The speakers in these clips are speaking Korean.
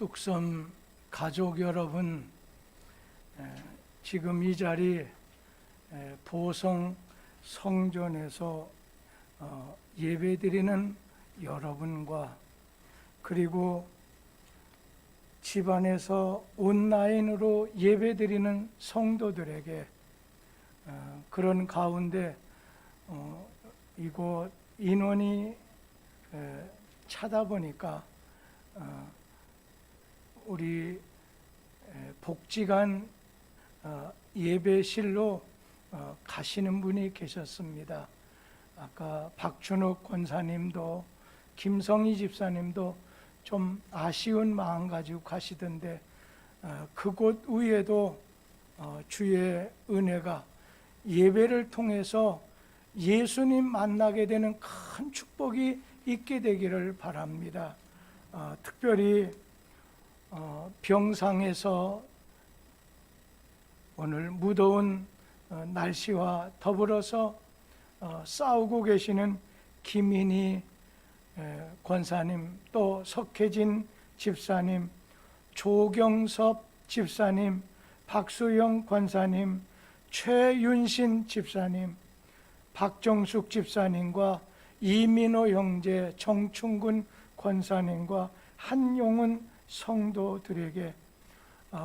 뚝섬 가족 여러분, 지금 이 자리 보성 성전에서 예배드리는 여러분과, 그리고 집안에서 온라인으로 예배드리는 성도들에게, 그런 가운데 이곳 인원이 차다 보니까 우리 복지관 예배실로 가시는 분이 계셨습니다. 아까 박춘욱 권사님도 김성희 집사님도 좀 아쉬운 마음 가지고 가시던데, 그곳 위에도 주의 은혜가 예배를 통해서 예수님 만나게 되는 큰 축복이 있게 되기를 바랍니다. 특별히 병상에서 오늘 무더운 날씨와 더불어서 싸우고 계시는 김인희 권사님, 또 석혜진 집사님, 조경섭 집사님, 박수영 권사님, 최윤신 집사님, 박정숙 집사님과 이민호 형제, 정충근 권사님과 한용은 성도들에게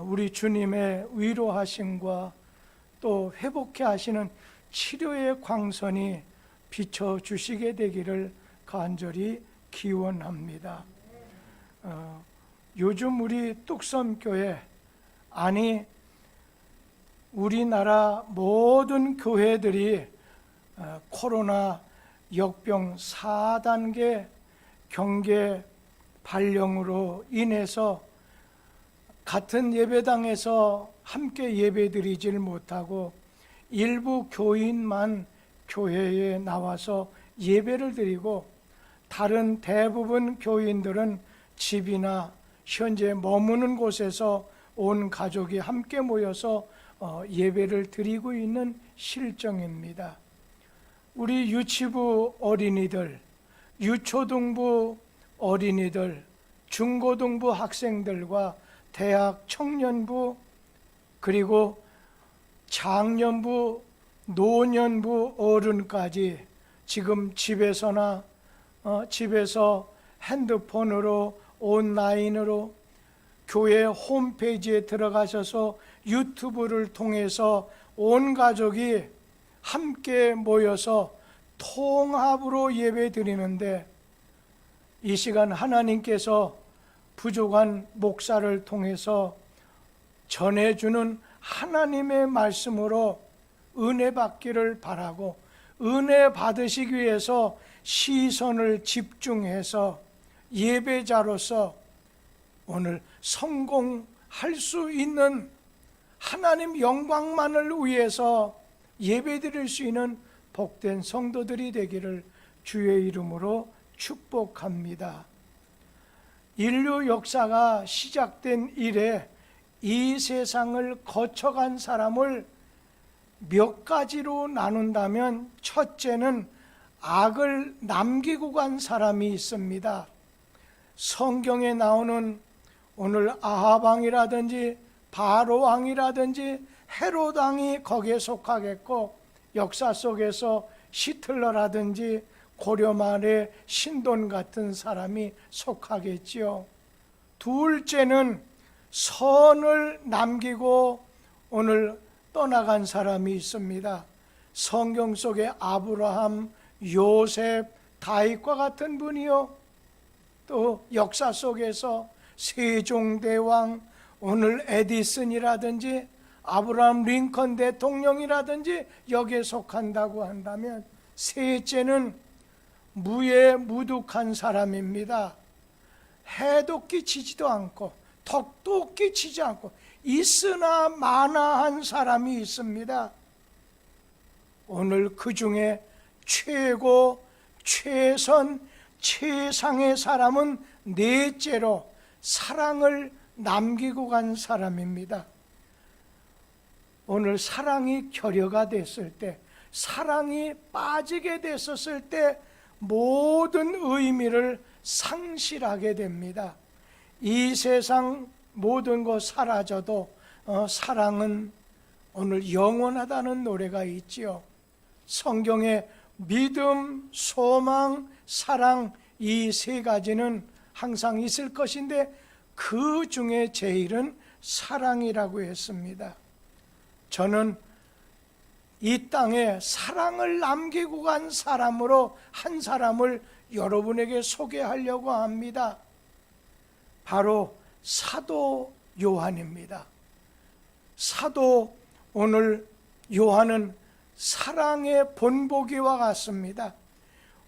우리 주님의 위로하심과 또 회복해 하시는 치료의 광선이 비춰주시게 되기를 간절히 기원합니다. 요즘 우리 뚝섬교회, 아니 우리나라 모든 교회들이 코로나 역병 4단계 경계 발령으로 인해서 같은 예배당에서 함께 예배드리질 못하고 일부 교인만 교회에 나와서 예배를 드리고, 다른 대부분 교인들은 집이나 현재 머무는 곳에서 온 가족이 함께 모여서 예배를 드리고 있는 실정입니다. 우리 유치부 어린이들, 유초등부 어린이들, 중고등부 학생들과 대학 청년부, 그리고 장년부, 노년부 어른까지 지금 집에서 핸드폰으로 온라인으로 교회 홈페이지에 들어가셔서 유튜브를 통해서 온 가족이 함께 모여서 통합으로 예배 드리는데, 이 시간 하나님께서 부족한 목사를 통해서 전해주는 하나님의 말씀으로 은혜 받기를 바라고, 은혜 받으시기 위해서 시선을 집중해서 예배자로서 오늘 성공할 수 있는, 하나님 영광만을 위해서 예배드릴 수 있는 복된 성도들이 되기를 주의 이름으로 축복합니다. 인류 역사가 시작된 이래 이 세상을 거쳐간 사람을 몇 가지로 나눈다면, 첫째는 악을 남기고 간 사람이 있습니다. 성경에 나오는 오늘 아합왕이라든지 바로왕이라든지 헤롯왕이 거기에 속하겠고, 역사 속에서 시틀러라든지 고려 말의 신돈 같은 사람이 속하겠지요. 둘째는 선을 남기고 오늘 떠나간 사람이 있습니다. 성경 속에 아브라함, 요셉, 다윗과 같은 분이요, 또 역사 속에서 세종대왕, 오늘 에디슨이라든지 아브라함 링컨 대통령이라든지 여기에 속한다고 한다면, 셋째는 무에 무득한 사람입니다. 해도 끼치지도 않고 덕도 끼치지 않고 있으나 마나한 사람이 있습니다. 오늘 그 중에 최고, 최선, 최상의 사람은 넷째로 사랑을 남기고 간 사람입니다. 오늘 사랑이 결여가 됐을 때, 사랑이 빠지게 됐었을 때 모든 의미를 상실하게 됩니다. 이 세상 모든 것 사라져도 사랑은 오늘 영원하다는 노래가 있지요. 성경에 믿음, 소망, 사랑 이 세 가지는 항상 있을 것인데 그 중에 제일은 사랑이라고 했습니다. 저는 이 땅에 사랑을 남기고 간 사람으로 한 사람을 여러분에게 소개하려고 합니다. 바로 사도 요한입니다. 사도 오늘 요한은 사랑의 본보기와 같습니다.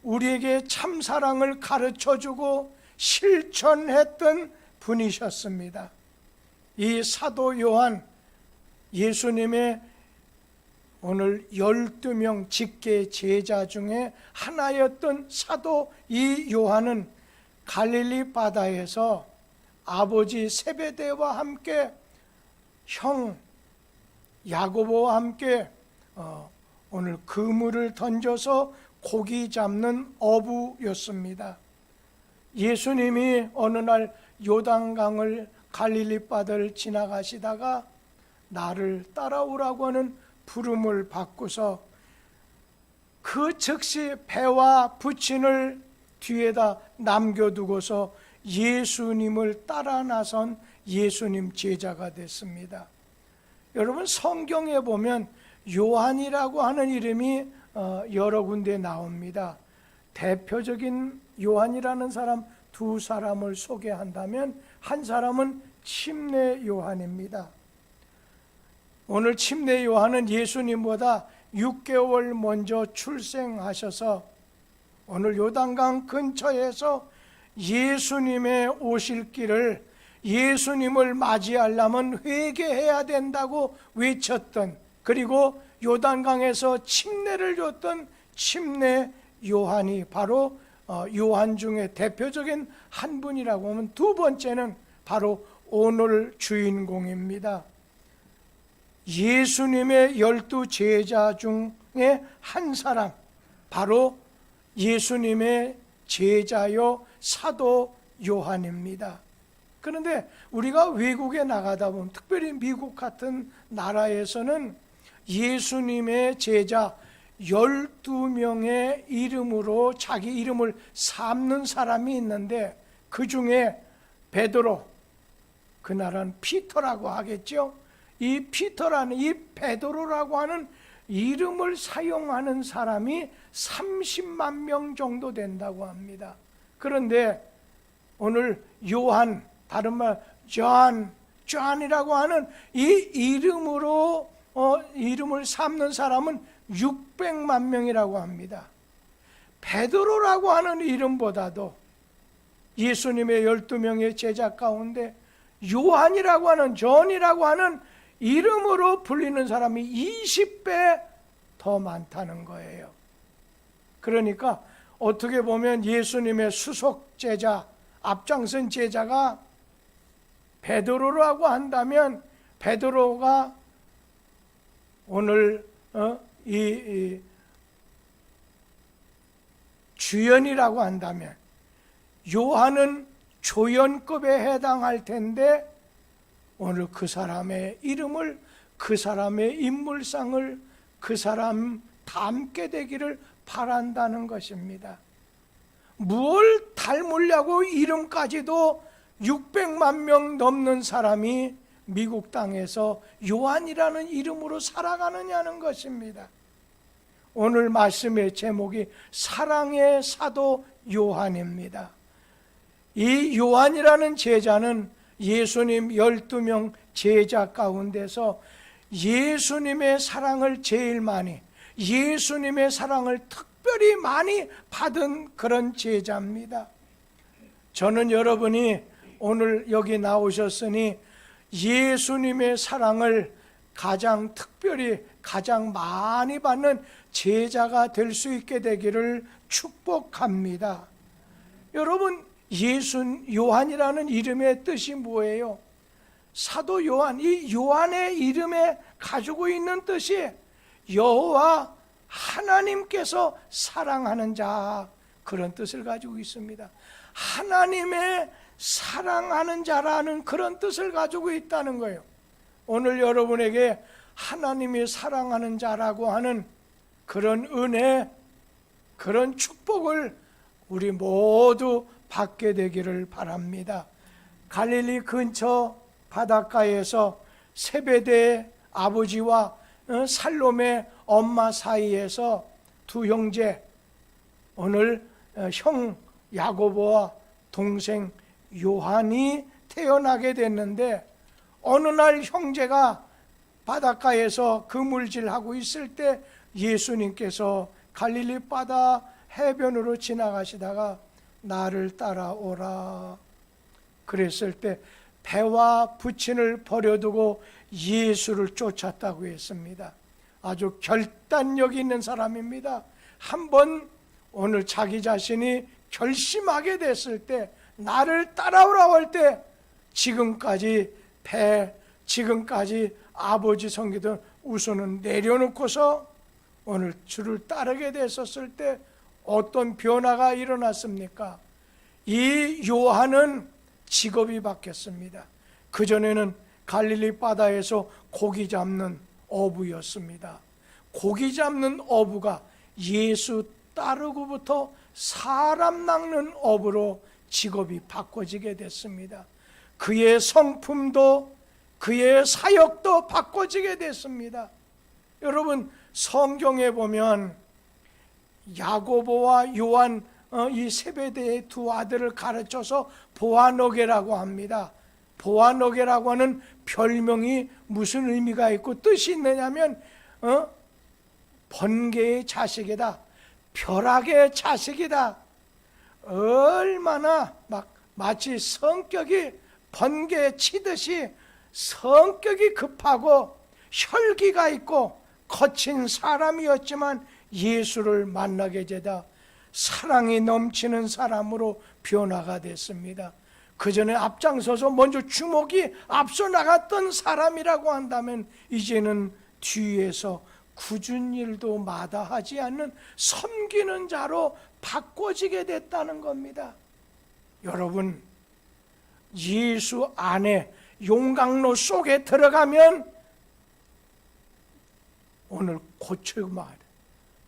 우리에게 참사랑을 가르쳐주고 실천했던 분이셨습니다. 이 사도 요한, 예수님의 오늘 12명 직계 제자 중에 하나였던 사도 이 요한은 갈릴리 바다에서 아버지 세베대와 함께 형 야고보와 함께 오늘 그물을 던져서 고기 잡는 어부였습니다. 예수님이 어느 날 요단강을 갈릴리 바다를 지나가시다가 나를 따라오라고 하는 부름을 받고서 그 즉시 배와 부친을 뒤에다 남겨두고서 예수님을 따라 나선 예수님 제자가 됐습니다. 여러분, 성경에 보면 요한이라고 하는 이름이 여러 군데 나옵니다. 대표적인 요한이라는 사람 두 사람을 소개한다면 한 사람은 침례 요한입니다. 오늘 침례 요한은 예수님보다 6개월 먼저 출생하셔서 오늘 요단강 근처에서 예수님의 오실 길을, 예수님을 맞이하려면 회개해야 된다고 외쳤던, 그리고 요단강에서 침례를 줬던 침례 요한이 바로 요한 중에 대표적인 한 분이라고 하면, 두 번째는 바로 오늘 주인공입니다. 예수님의 12 제자 중에 한 사람, 바로 예수님의 제자요 사도 요한입니다. 그런데 우리가 외국에 나가다 보면, 특별히 미국 같은 나라에서는 예수님의 제자 12명의 이름으로 자기 이름을 삼는 사람이 있는데, 그 중에 베드로, 그 나라는 피터라고 하겠죠. 이 피터라는, 이 베드로라고 하는 이름을 사용하는 사람이 30만 명 정도 된다고 합니다. 그런데 오늘 요한, 다른 말 존이라고 하는 이 이름으로 이름을 삼는 사람은 600만 명이라고 합니다. 베드로라고 하는 이름보다도 예수님의 12명의 제자 가운데 요한이라고 하는, 존이라고 하는 이름으로 불리는 사람이 20배 더 많다는 거예요. 그러니까 어떻게 보면 예수님의 수속 제자, 앞장선 제자가 베드로라고 한다면, 베드로가 오늘 이 주연이라고 한다면, 요한은 조연급에 해당할 텐데, 오늘 그 사람의 이름을, 그 사람의 인물상을 그 사람 닮게 되기를 바란다는 것입니다. 무엇을 닮으려고 이름까지도 600만 명 넘는 사람이 미국 땅에서 요한이라는 이름으로 살아가느냐는 것입니다. 오늘 말씀의 제목이 사랑의 사도 요한입니다. 이 요한이라는 제자는 예수님 12명 제자 가운데서 예수님의 사랑을 제일 많이, 예수님의 사랑을 특별히 많이 받은 그런 제자입니다. 저는 여러분이 오늘 여기 나오셨으니 예수님의 사랑을 가장 특별히, 가장 많이 받는 제자가 될 수 있게 되기를 축복합니다. 여러분, 요한이라는 이름의 뜻이 뭐예요? 사도 요한, 이 요한의 이름에 가지고 있는 뜻이 여호와 하나님께서 사랑하는 자, 그런 뜻을 가지고 있습니다. 하나님의 사랑하는 자라는 그런 뜻을 가지고 있다는 거예요. 오늘 여러분에게 하나님이 사랑하는 자라고 하는 그런 은혜, 그런 축복을 우리 모두 받게 되기를 바랍니다. 갈릴리 근처 바닷가에서 세베대의 아버지와 살롬의 엄마 사이에서 두 형제, 오늘 형 야고보와 동생 요한이 태어나게 됐는데, 어느 날 형제가 바닷가에서 그물질하고 있을 때 예수님께서 갈릴리 바다 해변으로 지나가시다가 나를 따라오라 그랬을 때 배와 부친을 버려두고 예수를 쫓았다고 했습니다. 아주 결단력 있는 사람입니다. 한번 오늘 자기 자신이 결심하게 됐을 때, 나를 따라오라고 할 때 지금까지 지금까지 아버지 섬기던 우선은 내려놓고서 오늘 주를 따르게 됐었을 때 어떤 변화가 일어났습니까? 이 요한은 직업이 바뀌었습니다. 그전에는 갈릴리 바다에서 고기 잡는 어부였습니다. 고기 잡는 어부가 예수 따르고부터 사람 낚는 어부로 직업이 바꿔지게 됐습니다. 그의 성품도 그의 사역도 바꿔지게 됐습니다. 여러분, 성경에 보면 야고보와 요한, 이 세베대의 두 아들을 가르쳐서 보아너게라고 합니다. 보아너게라고 하는 별명이 무슨 의미가 있고 뜻이 있느냐면 번개의 자식이다, 벼락의 자식이다. 얼마나 마치 성격이 번개 치듯이 성격이 급하고 혈기가 있고 거친 사람이었지만 예수를 만나게 되다 사랑이 넘치는 사람으로 변화가 됐습니다. 그 전에 앞장서서 먼저 주목이 앞서 나갔던 사람이라고 한다면 이제는 뒤에서 굳은 일도 마다하지 않는 섬기는 자로 바꿔지게 됐다는 겁니다. 여러분, 예수 안에 용광로 속에 들어가면 오늘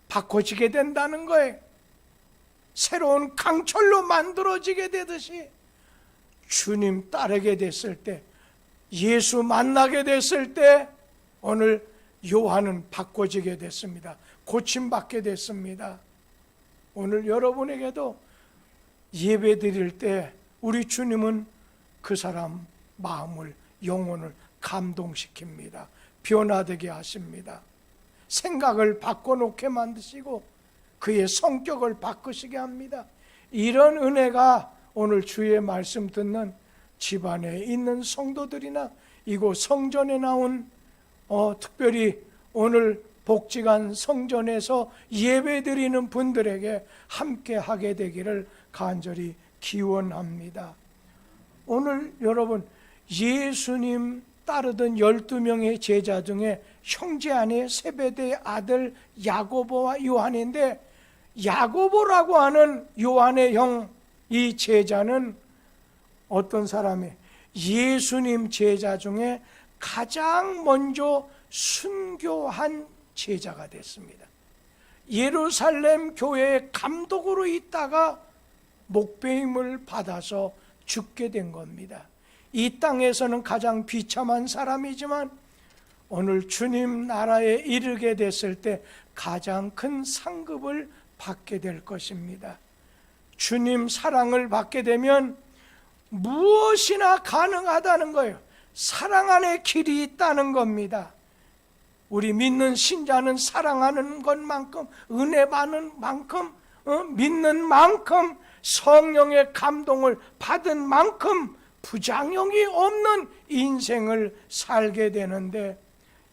바꿔지게 된다는 거예요. 새로운 강철로 만들어지게 되듯이 주님 따르게 됐을 때, 예수 만나게 됐을 때 오늘 요한은 바꿔지게 됐습니다. 고침받게 됐습니다. 오늘 여러분에게도 예배 드릴 때 우리 주님은 그 사람 마음을, 영혼을 감동시킵니다. 변화되게 하십니다. 생각을 바꿔놓게 만드시고 그의 성격을 바꾸시게 합니다. 이런 은혜가 오늘 주의 말씀 듣는 집안에 있는 성도들이나 이곳 성전에 나온 특별히 오늘 복지관 성전에서 예배드리는 분들에게 함께 하게 되기를 간절히 기원합니다. 오늘 여러분, 예수님 따르던 12명의 제자 중에 형제 안에 세베대의 아들 야고보와 요한인데, 야고보라고 하는 요한의 형, 이 제자는 어떤 사람이 예수님 제자 중에 가장 먼저 순교한 제자가 됐습니다. 예루살렘 교회의 감독으로 있다가 목배임을 받아서 죽게 된 겁니다. 이 땅에서는 가장 비참한 사람이지만 오늘 주님 나라에 이르게 됐을 때 가장 큰 상급을 받게 될 것입니다. 주님 사랑을 받게 되면 무엇이나 가능하다는 거예요. 사랑 안에 길이 있다는 겁니다. 우리 믿는 신자는 사랑하는 것만큼, 은혜 받는 만큼, 믿는 만큼, 성령의 감동을 받은 만큼 부작용이 없는 인생을 살게 되는데,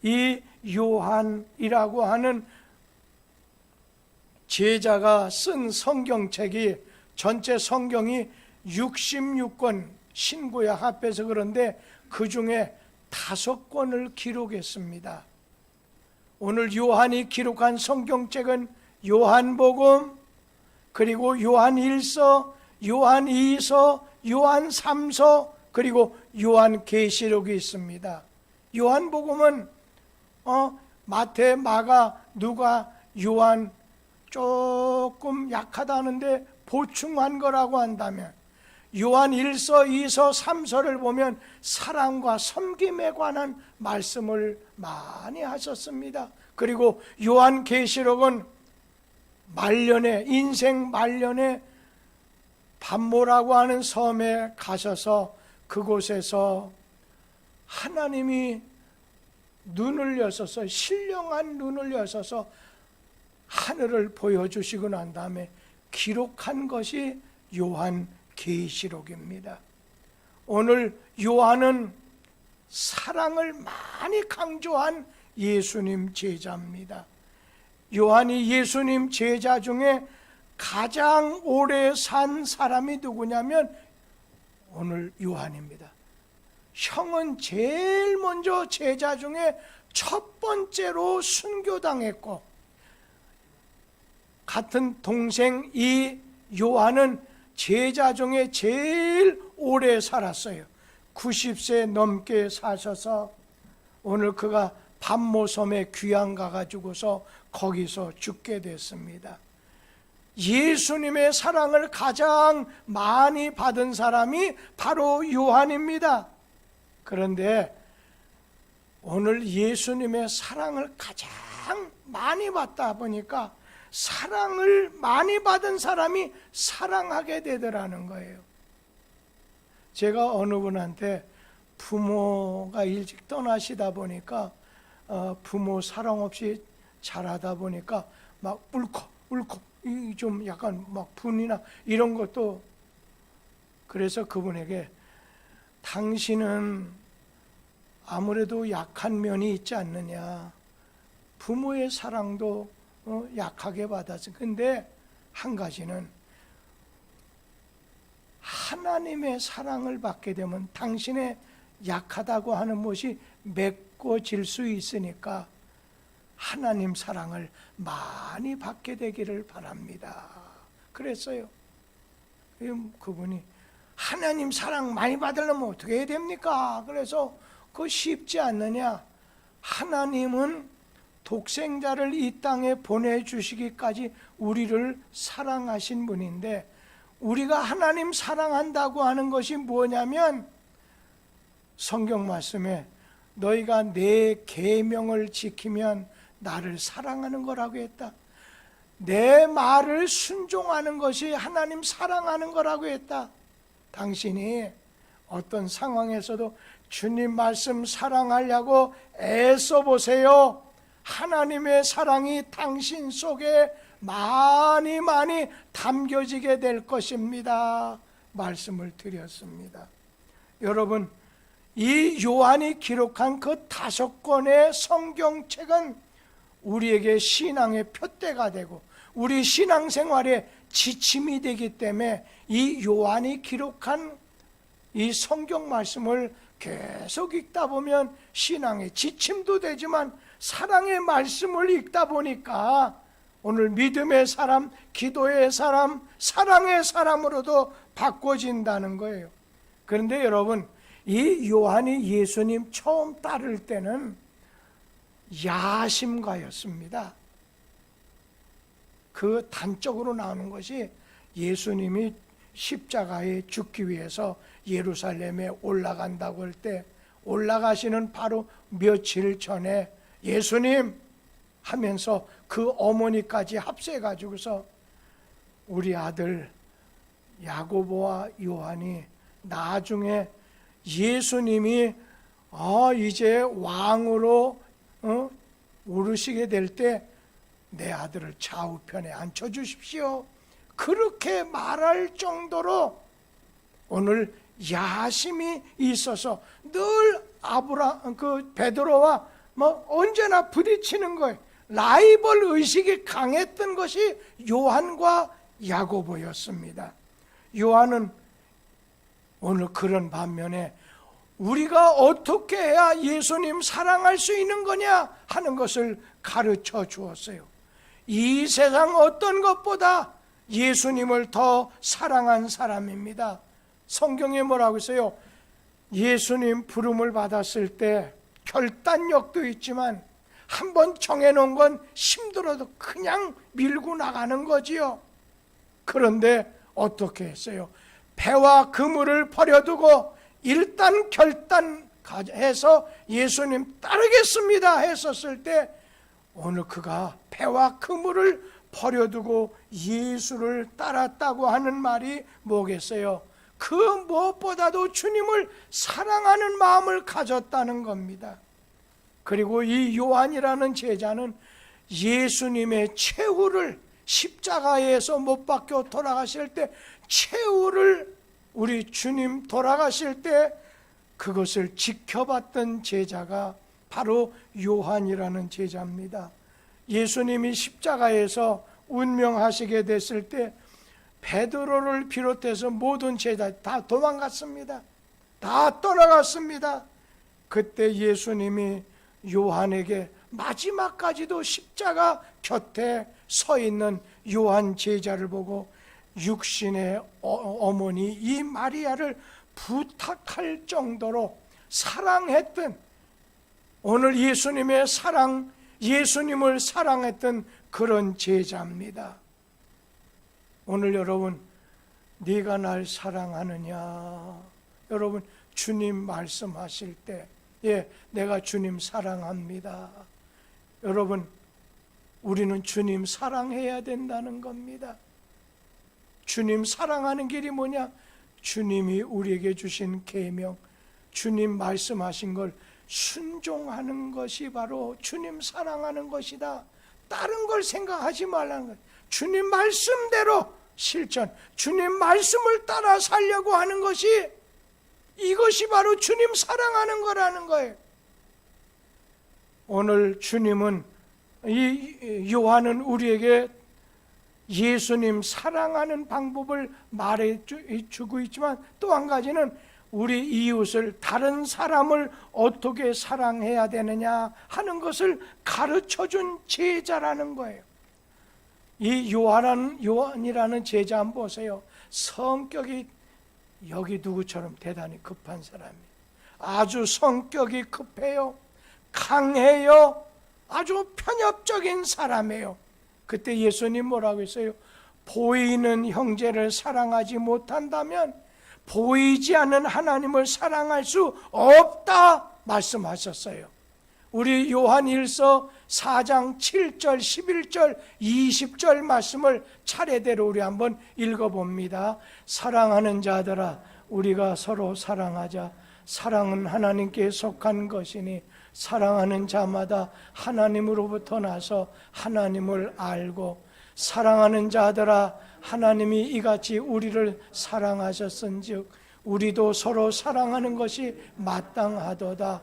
이 요한이라고 하는 제자가 쓴 성경책이, 전체 성경이 66권, 신구약 합해서 그런데 그 중에 5권을 기록했습니다. 오늘 요한이 기록한 성경책은 요한복음, 그리고 요한 1서, 요한 2서, 요한 3서 그리고 요한 계시록이 있습니다. 요한복음은 마태, 마가, 누가, 요한 조금 약하다는데 보충한 거라고 한다면, 요한 1서, 2서, 3서를 보면 사랑과 섬김에 관한 말씀을 많이 하셨습니다. 그리고 요한 계시록은 말년에, 인생 말년에 반모라고 하는 섬에 가셔서 그곳에서 하나님이 눈을 여셔서, 신령한 눈을 여셔서 하늘을 보여주시고 난 다음에 기록한 것이 요한 계시록입니다. 오늘 요한은 사랑을 많이 강조한 예수님 제자입니다. 요한이 예수님 제자 중에 가장 오래 산 사람이 누구냐면 오늘 요한입니다. 형은 제일 먼저 제자 중에 첫 번째로 순교당했고, 같은 동생 이 요한은 제자 중에 제일 오래 살았어요. 90세 넘게 사셔서 오늘 그가 반모섬에 귀양 가가지고서 거기서 죽게 됐습니다. 예수님의 사랑을 가장 많이 받은 사람이 바로 요한입니다. 그런데 오늘 예수님의 사랑을 가장 많이 받다 보니까 사랑을 많이 받은 사람이 사랑하게 되더라는 거예요. 제가 어느 분한테 부모가 일찍 떠나시다 보니까 부모 사랑 없이 자라다 보니까 막 울컥 좀 약간 막 분이나 이런 것도, 그래서 그분에게 당신은 아무래도 약한 면이 있지 않느냐, 부모의 사랑도 약하게 받았어. 근데 한 가지는 하나님의 사랑을 받게 되면 당신의 약하다고 하는 것이 메꿔질 수 있으니까 하나님 사랑을 많이 받게 되기를 바랍니다. 그랬어요. 그분이 하나님 사랑 많이 받으려면 어떻게 해야 됩니까? 그래서 그거 쉽지 않느냐. 하나님은 독생자를 이 땅에 보내주시기까지 우리를 사랑하신 분인데, 우리가 하나님 사랑한다고 하는 것이 뭐냐면 성경 말씀에 너희가 내 계명을 지키면 나를 사랑하는 거라고 했다. 내 말을 순종하는 것이 하나님 사랑하는 거라고 했다. 당신이 어떤 상황에서도 주님 말씀 사랑하려고 애써 보세요. 하나님의 사랑이 당신 속에 많이 담겨지게 될 것입니다. 말씀을 드렸습니다. 여러분, 이 요한이 기록한 그 5권의 성경책은 우리에게 신앙의 표대가 되고 우리 신앙생활의 지침이 되기 때문에 이 요한이 기록한 이 성경 말씀을 계속 읽다 보면 신앙의 지침도 되지만 사랑의 말씀을 읽다 보니까 오늘 믿음의 사람, 기도의 사람, 사랑의 사람으로도 바꿔진다는 거예요. 그런데 여러분, 이 요한이 예수님 처음 따를 때는 야심가였습니다. 그 단적으로 나오는 것이 예수님이 십자가에 죽기 위해서 예루살렘에 올라간다고 할 때 올라가시는 바로 며칠 전에 예수님 하면서 그 어머니까지 합세해가지고서 우리 아들 야고보와 요한이 나중에 예수님이 이제 왕으로 오르시게 될 때 내 아들을 좌우편에 앉혀주십시오. 그렇게 말할 정도로 오늘 야심이 있어서 늘 베드로와 언제나 부딪히는 거예요. 라이벌 의식이 강했던 것이 요한과 야고보였습니다. 요한은 오늘 그런 반면에 우리가 어떻게 해야 예수님 사랑할 수 있는 거냐 하는 것을 가르쳐 주었어요. 이 세상 어떤 것보다 예수님을 더 사랑한 사람입니다. 성경에 뭐라고 했어요? 예수님 부름을 받았을 때 결단력도 있지만 한번 정해놓은 건 힘들어도 그냥 밀고 나가는 거지요. 그런데 어떻게 했어요? 배와 그물을 버려두고 일단 결단해서 예수님 따르겠습니다 했었을 때 오늘 그가 배와 그물을 버려두고 예수를 따랐다고 하는 말이 뭐겠어요? 그 무엇보다도 주님을 사랑하는 마음을 가졌다는 겁니다. 그리고 이 요한이라는 제자는 예수님의 최후를 십자가에서 못 박혀 돌아가실 때 최후를 우리 주님 돌아가실 때 그것을 지켜봤던 제자가 바로 요한이라는 제자입니다. 예수님이 십자가에서 운명하시게 됐을 때 베드로를 비롯해서 모든 제자 다 도망갔습니다. 다 떠나갔습니다. 그때 예수님이 요한에게 마지막까지도 십자가 곁에 서 있는 요한 제자를 보고 육신의 어머니 이 마리아를 부탁할 정도로 사랑했던, 오늘 예수님의 사랑, 예수님을 사랑했던 그런 제자입니다. 오늘 여러분, 네가 날 사랑하느냐? 여러분, 주님 말씀하실 때 내가 주님 사랑합니다. 여러분, 우리는 주님 사랑해야 된다는 겁니다. 주님 사랑하는 길이 뭐냐? 주님이 우리에게 주신 계명, 주님 말씀하신 걸 순종하는 것이 바로 주님 사랑하는 것이다. 다른 걸 생각하지 말라는 거예요. 주님 말씀대로 실천, 주님 말씀을 따라 살려고 하는 것이, 이것이 바로 주님 사랑하는 거라는 거예요. 오늘 주님은, 이 요한은 우리에게 예수님 사랑하는 방법을 말해주고 있지만 또 한 가지는 우리 이웃을, 다른 사람을 어떻게 사랑해야 되느냐 하는 것을 가르쳐준 제자라는 거예요. 이 요한이라는 제자 한번 보세요. 성격이 여기 누구처럼 대단히 급한 사람이에요. 아주 성격이 급해요. 강해요. 아주 편협적인 사람이에요. 그때 예수님 뭐라고 했어요? 보이는 형제를 사랑하지 못한다면 보이지 않는 하나님을 사랑할 수 없다 말씀하셨어요. 우리 요한일서 4장 7절, 11절, 20절 말씀을 차례대로 우리 한번 읽어봅니다. 사랑하는 자들아, 우리가 서로 사랑하자. 사랑은 하나님께 속한 것이니 사랑하는 자마다 하나님으로부터 나서 하나님을 알고, 사랑하는 자들아, 하나님이 이같이 우리를 사랑하셨은즉 우리도 서로 사랑하는 것이 마땅하도다.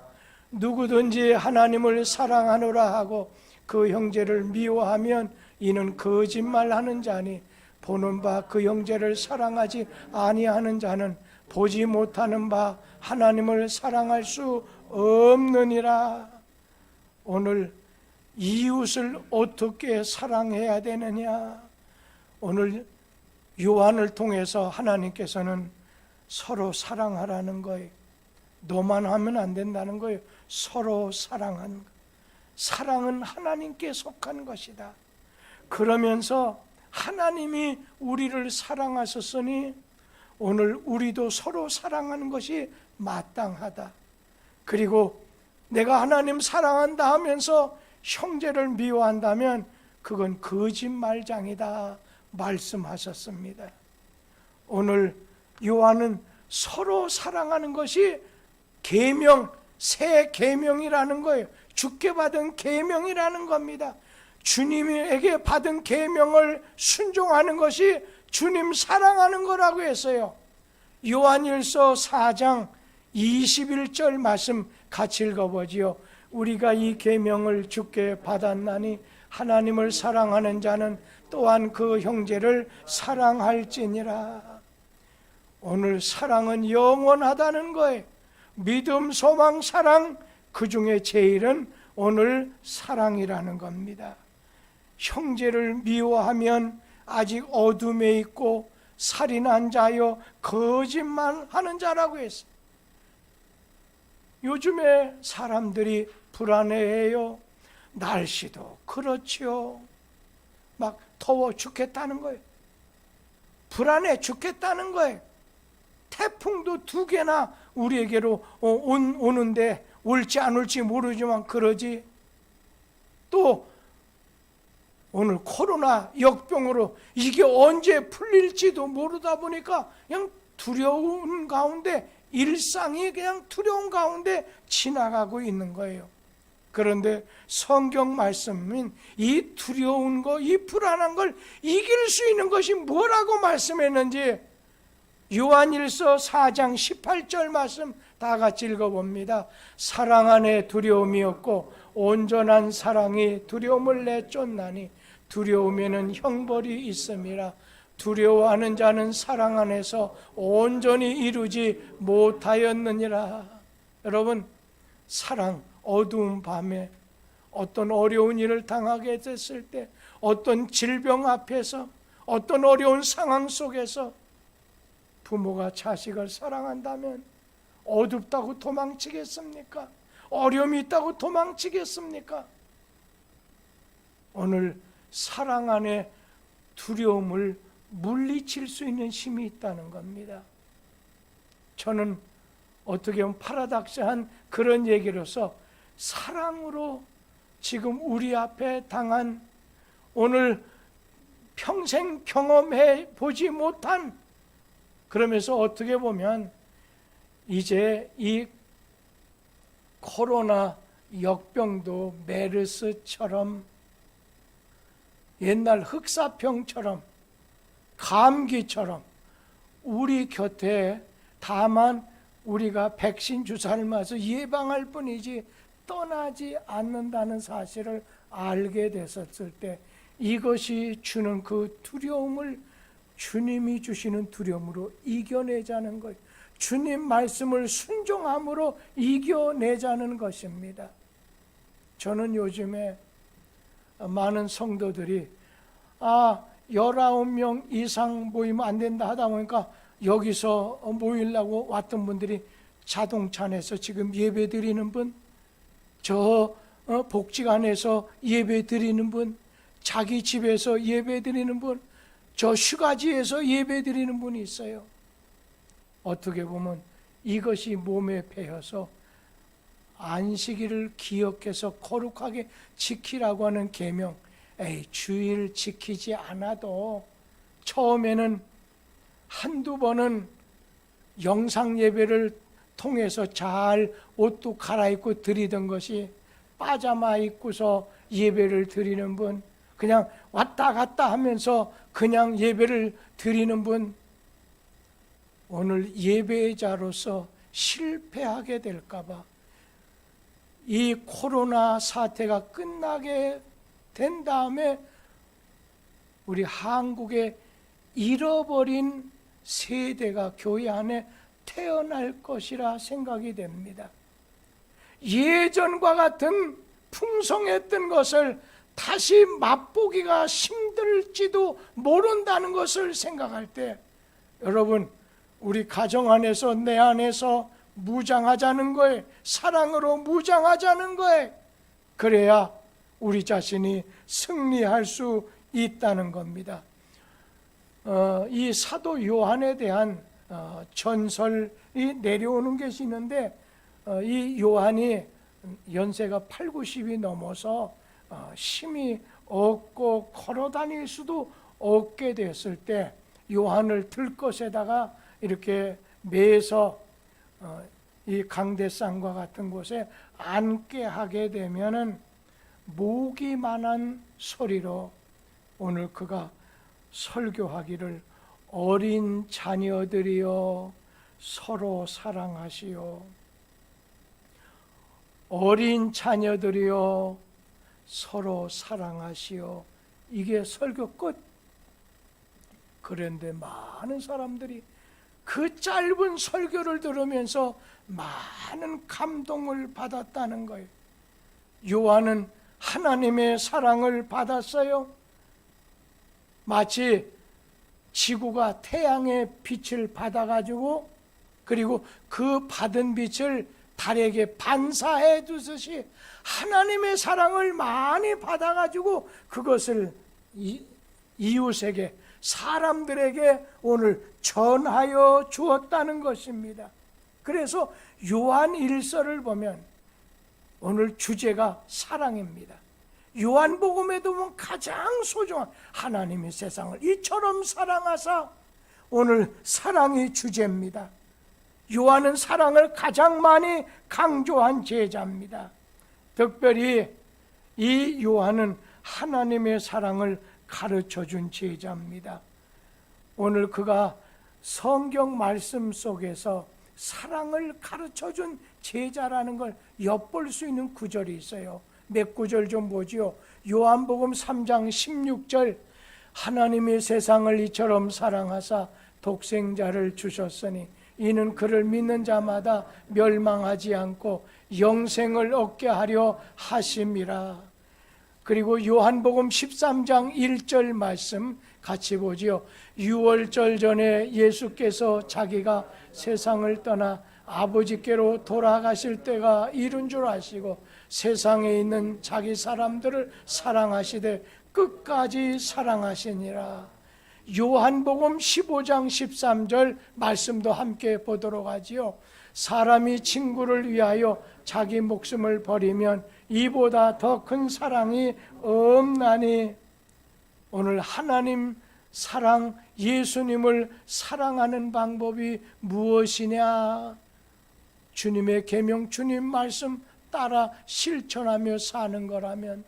누구든지 하나님을 사랑하노라 하고 그 형제를 미워하면 이는 거짓말하는 자니, 보는 바 그 형제를 사랑하지 아니하는 자는 보지 못하는 바 하나님을 사랑할 수 없느니라. 오늘 이웃을 어떻게 사랑해야 되느냐? 오늘 요한을 통해서 하나님께서는 서로 사랑하라는 거예요. 너만 하면 안 된다는 거예요. 서로 사랑하는 것. 사랑은 하나님께 속한 것이다. 그러면서 하나님이 우리를 사랑하셨으니 오늘 우리도 서로 사랑하는 것이 마땅하다. 그리고 내가 하나님 사랑한다 하면서 형제를 미워한다면 그건 거짓말장이다 말씀하셨습니다. 오늘 요한은 서로 사랑하는 것이 계명, 새 계명이라는 거예요. 주께 받은 계명이라는 겁니다. 주님에게 받은 계명을 순종하는 것이 주님 사랑하는 거라고 했어요. 요한일서 4장 21절 말씀 같이 읽어보지요. 우리가 이 계명을 주께 받았나니 하나님을 사랑하는 자는 또한 그 형제를 사랑할지니라. 오늘 사랑은 영원하다는 거예요. 믿음, 소망, 사랑, 그 중에 제일은 오늘 사랑이라는 겁니다. 형제를 미워하면 아직 어둠에 있고 살인한 자여 거짓말하는 자라고 했어요. 요즘에 사람들이 불안해해요. 날씨도 그렇지요. 막 더워 죽겠다는 거예요. 불안해 죽겠다는 거예요. 태풍도 2개나 우리에게로 오는데 올지 안 올지 모르지만 그러지. 또 오늘 코로나 역병으로 이게 언제 풀릴지도 모르다 보니까 그냥 두려운 가운데, 일상이 그냥 두려운 가운데 지나가고 있는 거예요. 그런데 성경 말씀은 이 두려운 거, 이 불안한 걸 이길 수 있는 것이 뭐라고 말씀했는지 요한일서 4장 18절 말씀 다 같이 읽어봅니다. 사랑 안에 두려움이 없고 온전한 사랑이 두려움을 내쫓나니 두려움에는 형벌이 있음이라. 두려워하는 자는 사랑 안에서 온전히 이루지 못하였느니라. 여러분, 사랑, 어두운 밤에 어떤 어려운 일을 당하게 됐을 때, 어떤 질병 앞에서, 어떤 어려운 상황 속에서 부모가 자식을 사랑한다면 어둡다고 도망치겠습니까? 어려움이 있다고 도망치겠습니까? 오늘 사랑 안에 두려움을 물리칠 수 있는 힘이 있다는 겁니다. 저는 어떻게 보면 파라닥스한 그런 얘기로서 사랑으로 지금 우리 앞에 당한, 오늘 평생 경험해 보지 못한, 그러면서 어떻게 보면 이제 이 코로나 역병도 메르스처럼, 옛날 흑사병처럼, 감기처럼 우리 곁에, 다만 우리가 백신 주사를 맞아 예방할 뿐이지 떠나지 않는다는 사실을 알게 됐었을 때, 이것이 주는 그 두려움을 주님이 주시는 두려움으로 이겨내자는 거예요. 주님 말씀을 순종함으로 이겨내자는 것입니다. 저는 요즘에 많은 성도들이 19명 이상 모이면 안 된다 하다 보니까 여기서 모이려고 왔던 분들이 자동차 안에서 지금 예배 드리는 분, 저 복지관에서 예배 드리는 분, 자기 집에서 예배 드리는 분, 저 휴가지에서 예배 드리는 분이 있어요. 어떻게 보면 이것이 몸에 배어서 안식일을 기억해서 거룩하게 지키라고 하는 계명, 주일 지키지 않아도 처음에는 한두 번은 영상 예배를 통해서 잘 옷도 갈아입고 드리던 것이 빠자마 입고서 예배를 드리는 분, 그냥 왔다 갔다 하면서 그냥 예배를 드리는 분, 오늘 예배자로서 실패하게 될까봐 이 코로나 사태가 끝나게 된 다음에 우리 한국의 잃어버린 세대가 교회 안에 태어날 것이라 생각이 됩니다. 예전과 같은 풍성했던 것을 다시 맛보기가 힘들지도 모른다는 것을 생각할 때, 여러분, 우리 가정 안에서, 내 안에서 무장하자는 거예요. 사랑으로 무장하자는 거예요. 그래야 우리 자신이 승리할 수 있다는 겁니다. 이 사도 요한에 대한 전설이 내려오는 것이 있는데, 이 요한이 연세가 8, 90이 넘어서 힘이 없고 걸어 다닐 수도 없게 됐을 때, 요한을 들것에다가 이렇게 매서 이 강대상과 같은 곳에 앉게 하게 되면은 모기만한 소리로 오늘 그가 설교하기를, 어린 자녀들이여 서로 사랑하시오. 어린 자녀들이여 서로 사랑하시오. 이게 설교 끝. 그런데 많은 사람들이 그 짧은 설교를 들으면서 많은 감동을 받았다는 거예요. 요한은 하나님의 사랑을 받았어요. 마치 지구가 태양의 빛을 받아가지고 그리고 그 받은 빛을 달에게 반사해 두듯이 하나님의 사랑을 많이 받아가지고 그것을 이웃에게, 사람들에게 오늘 전하여 주었다는 것입니다. 그래서 요한 1서를 보면 오늘 주제가 사랑입니다. 요한복음에도 보면 가장 소중한 하나님이 세상을 이처럼 사랑하사, 오늘 사랑이 주제입니다. 요한은 사랑을 가장 많이 강조한 제자입니다. 특별히 이 요한은 하나님의 사랑을 가르쳐준 제자입니다. 오늘 그가 성경 말씀 속에서 사랑을 가르쳐준 제자라는 걸 엿볼 수 있는 구절이 있어요. 몇 구절 좀 보지요. 요한복음 3장 16절, 하나님이 세상을 이처럼 사랑하사 독생자를 주셨으니 이는 그를 믿는 자마다 멸망하지 않고 영생을 얻게 하려 하심이라. 그리고 요한복음 13장 1절 말씀 같이 보지요. 유월절 전에 예수께서 자기가 세상을 떠나 아버지께로 돌아가실 때가 이른 줄 아시고 세상에 있는 자기 사람들을 사랑하시되 끝까지 사랑하시니라. 요한복음 15장 13절 말씀도 함께 보도록 하지요. 사람이 친구를 위하여 자기 목숨을 버리면 이보다 더 큰 사랑이 없나니. 오늘 하나님 사랑, 예수님을 사랑하는 방법이 무엇이냐? 주님의 계명, 주님 말씀 따라 실천하며 사는 거라면,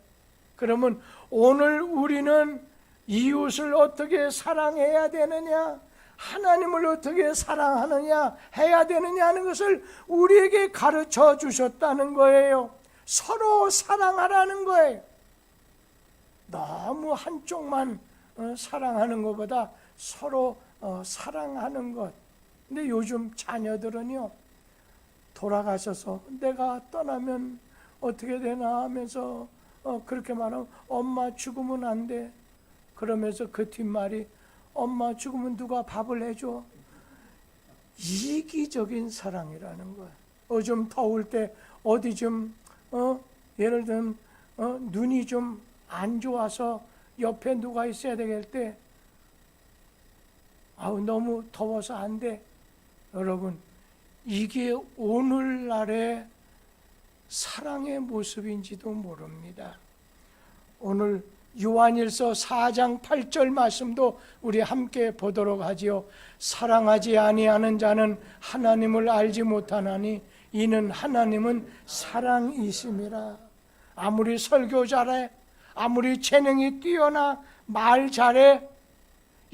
그러면 오늘 우리는 이웃을 어떻게 사랑해야 되느냐, 하나님을 어떻게 사랑하느냐 해야 되느냐 하는 것을 우리에게 가르쳐 주셨다는 거예요. 서로 사랑하라는 거예요. 너무 한쪽만 사랑하는 것보다 서로 사랑하는 것. 근데 요즘 자녀들은요, 돌아가셔서 내가 떠나면 어떻게 되나 하면서 그렇게 말하면 엄마 죽으면 안 돼. 그러면서 그 뒷말이 엄마 죽으면 누가 밥을 해줘? 이기적인 사랑이라는 거야. 좀 더울 때 어디 좀 예를 들면 눈이 좀 안 좋아서 옆에 누가 있어야 되겠대. 너무 더워서 안 돼. 여러분, 이게 오늘날의 사랑의 모습인지도 모릅니다. 오늘 요한일서 4장 8절 말씀도 우리 함께 보도록 하지요. 사랑하지 아니하는 자는 하나님을 알지 못하나니 이는 하나님은 사랑이심이라. 아무리 설교 잘해, 아무리 재능이 뛰어나, 말 잘해,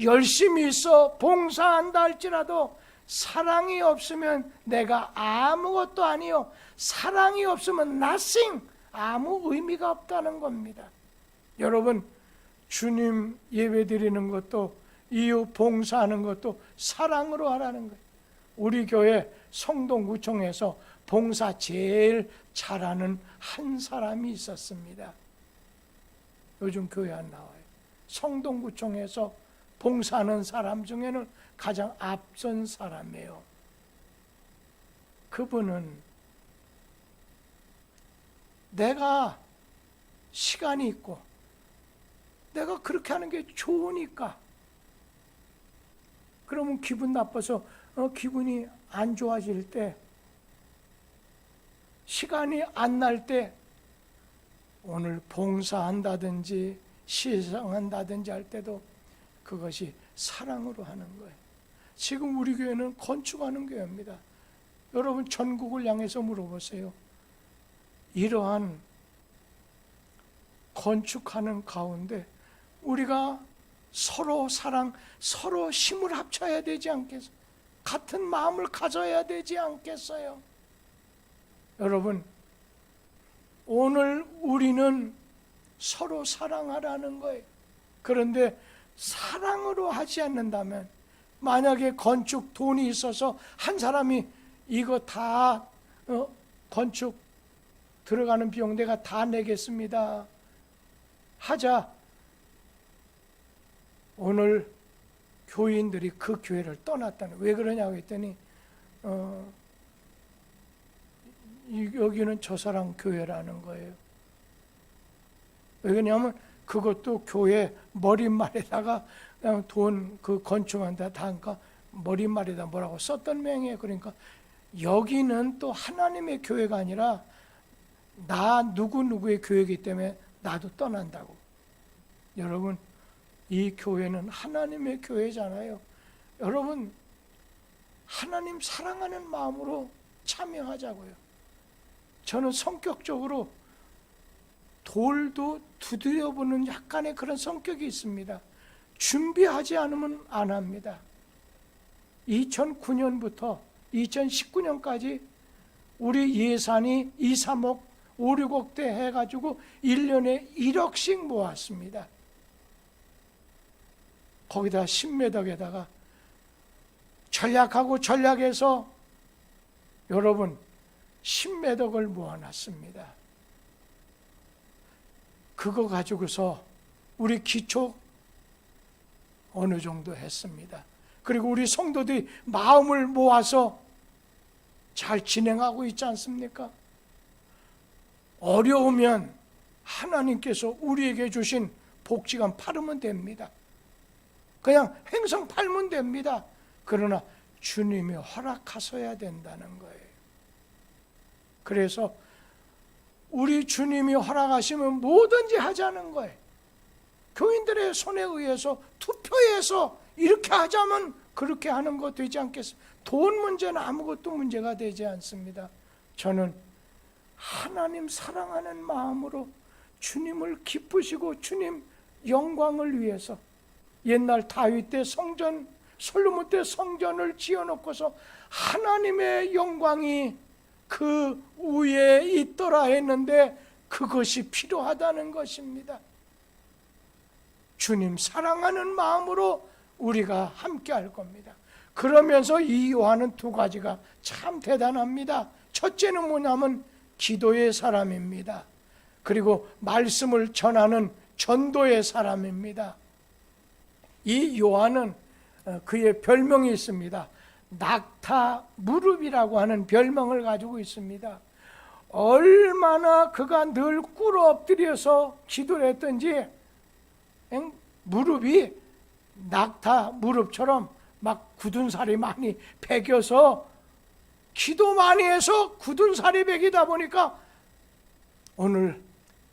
열심히 있어, 봉사한다 할지라도 사랑이 없으면 내가 아무것도 아니요, 사랑이 없으면 nothing, 아무 의미가 없다는 겁니다. 여러분, 주님 예배 드리는 것도 이웃 봉사하는 것도 사랑으로 하라는 거예요. 우리 교회 성동구청에서 봉사 제일 잘하는 한 사람이 있었습니다. 요즘 교회 안 나와요. 성동구청에서 봉사하는 사람 중에는 가장 앞선 사람이에요. 그분은 내가 시간이 있고 내가 그렇게 하는 게 좋으니까, 그러면 기분 나빠서 기분이 안 좋아질 때, 시간이 안 날 때 오늘 봉사한다든지 시상한다든지 할 때도 그것이 사랑으로 하는 거예요. 지금 우리 교회는 건축하는 교회입니다. 여러분, 전국을 향해서 물어보세요. 이러한 건축하는 가운데 우리가 서로 사랑, 서로 힘을 합쳐야 되지 않겠어요? 같은 마음을 가져야 되지 않겠어요? 여러분, 오늘 우리는 서로 사랑하라는 거예요. 그런데 사랑으로 하지 않는다면, 만약에 건축 돈이 있어서 한 사람이 이거 다 건축 들어가는 비용 내가 다 내겠습니다 하자. 오늘 교인들이 그 교회를 떠났다는. 왜 그러냐고 했더니 여기는 저 사람 교회라는 거예요. 왜 그러냐면 그것도 교회 머릿말에다가 그냥 돈 그 건축한다 다니까 머릿말에다 뭐라고 썼던 명이에요. 그러니까 여기는 또 하나님의 교회가 아니라 나 누구누구의 교회이기 때문에 나도 떠난다고. 여러분, 이 교회는 하나님의 교회잖아요. 여러분, 하나님 사랑하는 마음으로 참여하자고요. 저는 성격적으로 돌도 두드려보는 약간의 그런 성격이 있습니다. 준비하지 않으면 안 합니다. 2009년부터 2019년까지 우리 예산이 2, 3억, 5, 6억대 해가지고 1년에 1억씩 모았습니다. 거기다 10매덕에다가 전략하고 전략해서 여러분 10매덕을 모아놨습니다. 그거 가지고서 우리 기초 어느 정도 했습니다. 그리고 우리 성도들이 마음을 모아서 잘 진행하고 있지 않습니까? 어려우면 하나님께서 우리에게 주신 복지관 팔으면 됩니다. 그냥 행성 팔면 됩니다. 그러나 주님이 허락하셔야 된다는 거예요. 그래서 우리 주님이 허락하시면 뭐든지 하자는 거예요. 교인들의 손에 의해서 투표해서 이렇게 하자면 그렇게 하는 거 되지 않겠습니까? 돈 문제는 아무것도 문제가 되지 않습니다. 저는 하나님 사랑하는 마음으로 주님을 기쁘시고 주님 영광을 위해서 옛날 다윗 때 성전, 솔로몬 때 성전을 지어놓고서 하나님의 영광이 그 위에 있더라 했는데 그것이 필요하다는 것입니다. 주님 사랑하는 마음으로 우리가 함께 할 겁니다. 그러면서 이 요한은 두 가지가 참 대단합니다. 첫째는 뭐냐면 기도의 사람입니다. 그리고 말씀을 전하는 전도의 사람입니다. 이 요한은 그의 별명이 있습니다. 낙타 무릎이라고 하는 별명을 가지고 있습니다. 얼마나 그가 늘 꿇어 엎드려서 기도를 했던지 무릎이 낙타 무릎처럼 막 굳은 살이 많이 배겨서 기도 많이 해서 굳은 살이 배기다 보니까 오늘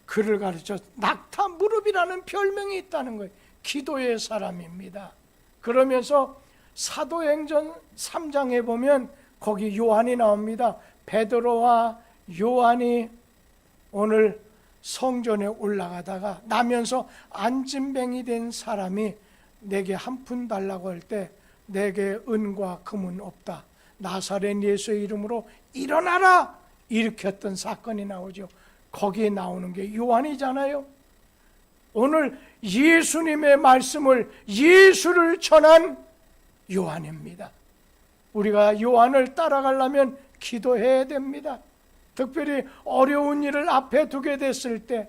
그를 가르쳐 낙타 무릎이라는 별명이 있다는 거예요. 기도의 사람입니다. 그러면서 사도행전 3장에 보면 거기 요한이 나옵니다. 베드로와 요한이 오늘 성전에 올라가다가 나면서 안진뱅이 된 사람이 내게 한 푼 달라고 할 때 내게 은과 금은 없다. 나사렛 예수의 이름으로 일어나라! 일으켰던 사건이 나오죠. 거기에 나오는 게 요한이잖아요. 오늘 예수님의 말씀을 예수를 전한 요한입니다. 우리가 요한을 따라가려면 기도해야 됩니다. 특별히 어려운 일을 앞에 두게 됐을 때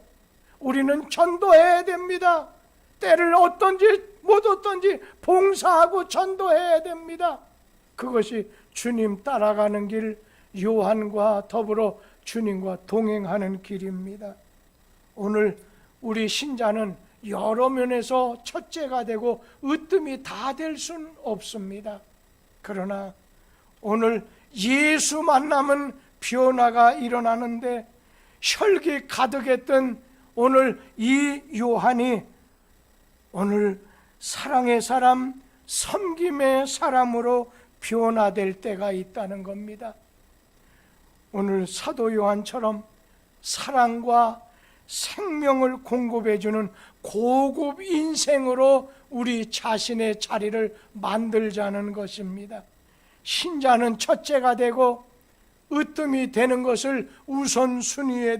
우리는 전도해야 됩니다. 때를 얻든지 못 얻든지 봉사하고 전도해야 됩니다. 그것이 주님 따라가는 길, 요한과 더불어 주님과 동행하는 길입니다. 오늘 우리 신자는 여러 면에서 첫째가 되고 으뜸이 다 될 수는 없습니다. 그러나 오늘 예수 만나면 변화가 일어나는데 혈기 가득했던 오늘 이 요한이 오늘 사랑의 사람, 섬김의 사람으로 변화될 때가 있다는 겁니다. 오늘 사도 요한처럼 사랑과 생명을 공급해주는 고급 인생으로 우리 자신의 자리를 만들자는 것입니다. 신자는 첫째가 되고 으뜸이 되는 것을 우선순위에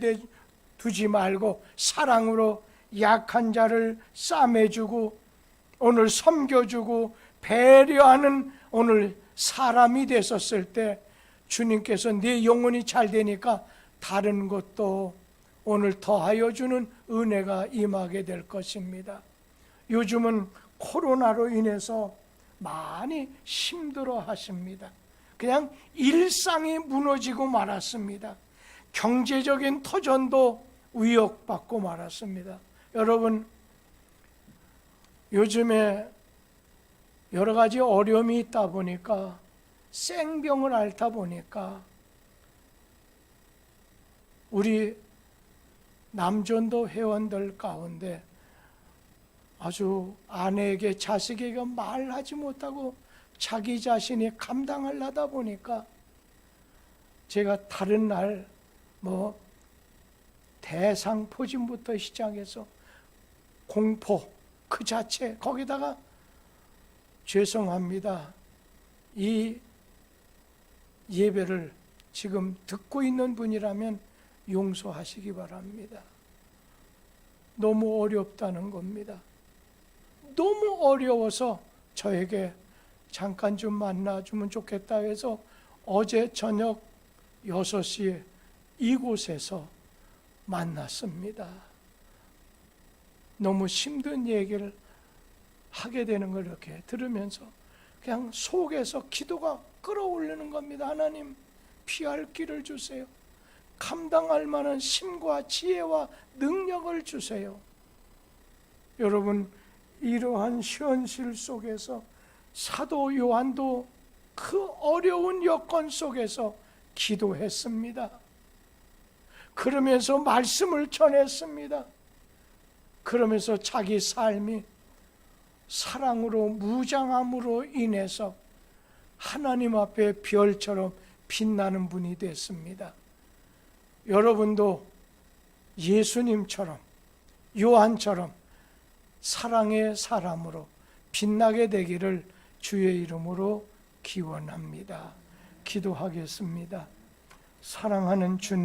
두지 말고 사랑으로 약한 자를 싸매주고 오늘 섬겨주고 배려하는 오늘 사람이 됐었을 때 주님께서 네 영혼이 잘 되니까 다른 것도 오늘 더하여 주는 은혜가 임하게 될 것입니다. 요즘은 코로나로 인해서 많이 힘들어 하십니다. 그냥 일상이 무너지고 말았습니다. 경제적인 터전도 위협받고 말았습니다. 여러분, 요즘에 여러 가지 어려움이 있다 보니까, 생병을 앓다 보니까 우리 남전도 회원들 가운데 아주 아내에게, 자식에게 말하지 못하고 자기 자신이 감당하려다 보니까, 제가 다른 날 대상포진부터 시작해서 공포 그 자체, 거기다가 죄송합니다, 이 예배를 지금 듣고 있는 분이라면 용서하시기 바랍니다. 너무 어렵다는 겁니다. 너무 어려워서 저에게 잠깐 좀 만나주면 좋겠다 해서 어제 저녁 6시에 이곳에서 만났습니다. 너무 힘든 얘기를 하게 되는 걸 이렇게 들으면서 그냥 속에서 기도가 끌어올리는 겁니다. 하나님, 피할 길을 주세요. 감당할 만한 힘과 지혜와 능력을 주세요. 여러분, 이러한 현실 속에서 사도 요한도 그 어려운 여건 속에서 기도했습니다. 그러면서 말씀을 전했습니다. 그러면서 자기 삶이 사랑으로 무장함으로 인해서 하나님 앞에 별처럼 빛나는 분이 됐습니다. 여러분도 예수님처럼, 요한처럼 사랑의 사람으로 빛나게 되기를 주의 이름으로 기원합니다. 기도하겠습니다. 사랑하는 주님,